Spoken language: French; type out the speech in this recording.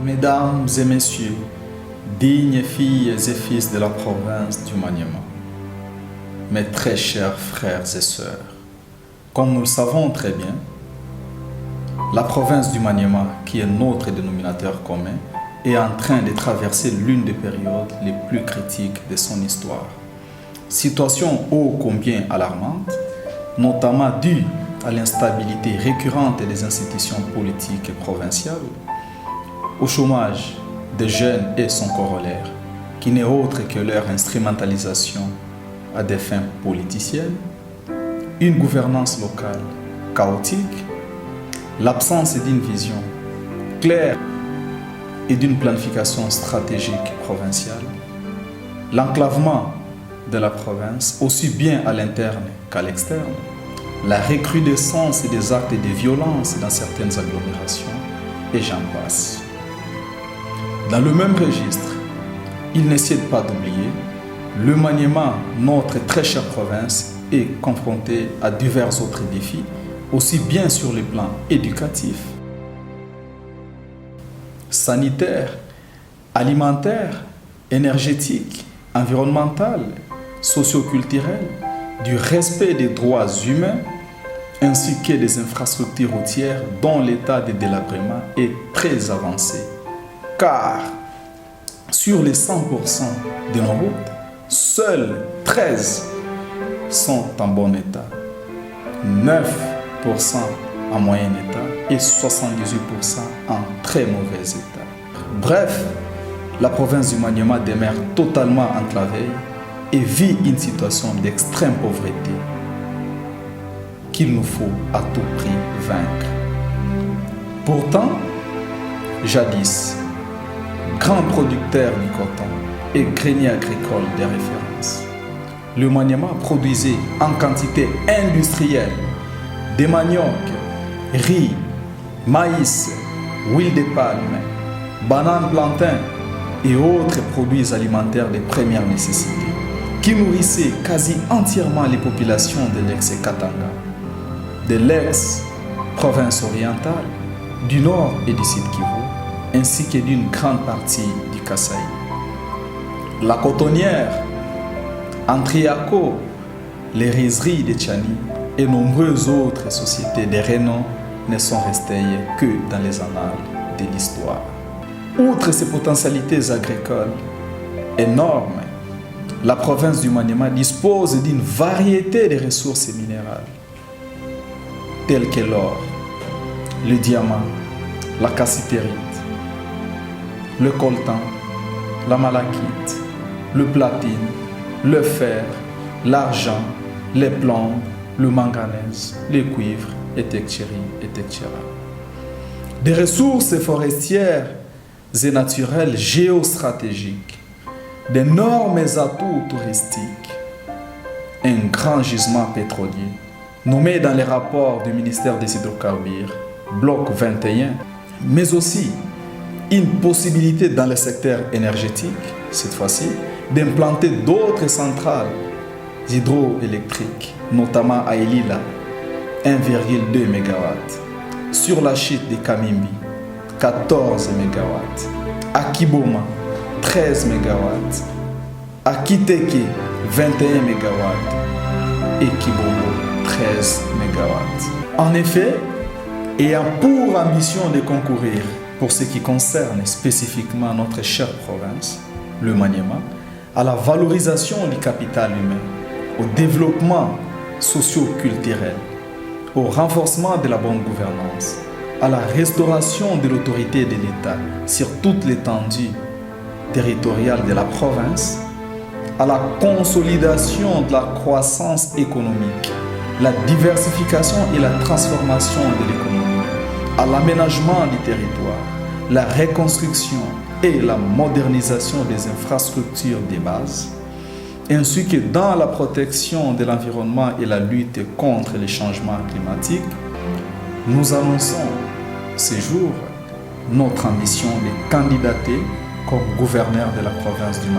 Mesdames et messieurs, dignes filles et fils de la province du Maniema, mes très chers frères et sœurs, comme nous le savons très bien, la province du Maniema, qui est notre dénominateur commun, est en train de traverser l'une des périodes les plus critiques de son histoire. Situation ô combien alarmante, notamment due à l'instabilité récurrente des institutions politiques provinciales, au chômage des jeunes et son corollaire, qui n'est autre que leur instrumentalisation à des fins politiciennes, une gouvernance locale chaotique, l'absence d'une vision claire et d'une planification stratégique provinciale, l'enclavement de la province, aussi bien à l'interne qu'à l'externe, la recrudescence des actes de violence dans certaines agglomérations, et j'en passe. Dans le même registre, il n'essaie pas d'oublier, le Maniema, notre très chère province, est confronté à divers autres défis, aussi bien sur le plan éducatif, sanitaire, alimentaire, énergétique, environnemental, socio-culturel, du respect des droits humains, ainsi que des infrastructures routières dont l'état de délabrement est très avancé. Car sur les 100% de nos routes, seuls 13 sont en bon état, 9% en moyen état et 78% en très mauvais état. Bref, la province du Maniema demeure totalement enclavée et vit une situation d'extrême pauvreté qu'il nous faut à tout prix vaincre. Pourtant, jadis, grand producteur du coton et grenier agricole de référence, le Maniema produisait en quantité industrielle des maniocs, riz, maïs, huile de palme, bananes, plantains et autres produits alimentaires de première nécessité qui nourrissaient quasi entièrement les populations de l'ex-Katanga, de l'ex-province orientale, du nord et du sud Kivu, ainsi que d'une grande partie du Kasaï. La cotonnière, Antriaco, les rizeries de Tchani et nombreuses autres sociétés de renom ne sont restées que dans les annales de l'histoire. Outre ces potentialités agricoles énormes, la province du Maniema dispose d'une variété de ressources minérales, telles que l'or, le diamant, la cassitérite, le coltan, la malachite, le platine, le fer, l'argent, les plombs, le manganèse, le cuivre, etc. Des ressources forestières et naturelles géostratégiques, d'énormes atouts touristiques, un grand gisement pétrolier, nommé dans les rapports du ministère des Hydrocarbures, bloc 21, mais aussi une possibilité dans le secteur énergétique, cette fois-ci, d'implanter d'autres centrales hydroélectriques, notamment à Elila, 1,2 MW, sur la chute de Kamimbi, 14 MW, à Kiboma, 13 MW, à Kiteke, 21 MW et Kibobo, 13 MW. En effet, ayant pour ambition de concourir pour ce qui concerne spécifiquement notre chère province, le Maniema, à la valorisation du capital humain, au développement socio-culturel, au renforcement de la bonne gouvernance, à la restauration de l'autorité de l'État sur toute l'étendue territoriale de la province, à la consolidation de la croissance économique, la diversification et la transformation de l'économie, à l'aménagement du territoire, la reconstruction et la modernisation des infrastructures de base, ainsi que dans la protection de l'environnement et la lutte contre les changements climatiques, nous annonçons ces jours notre ambition de candidater comme gouverneur de la province du Mali.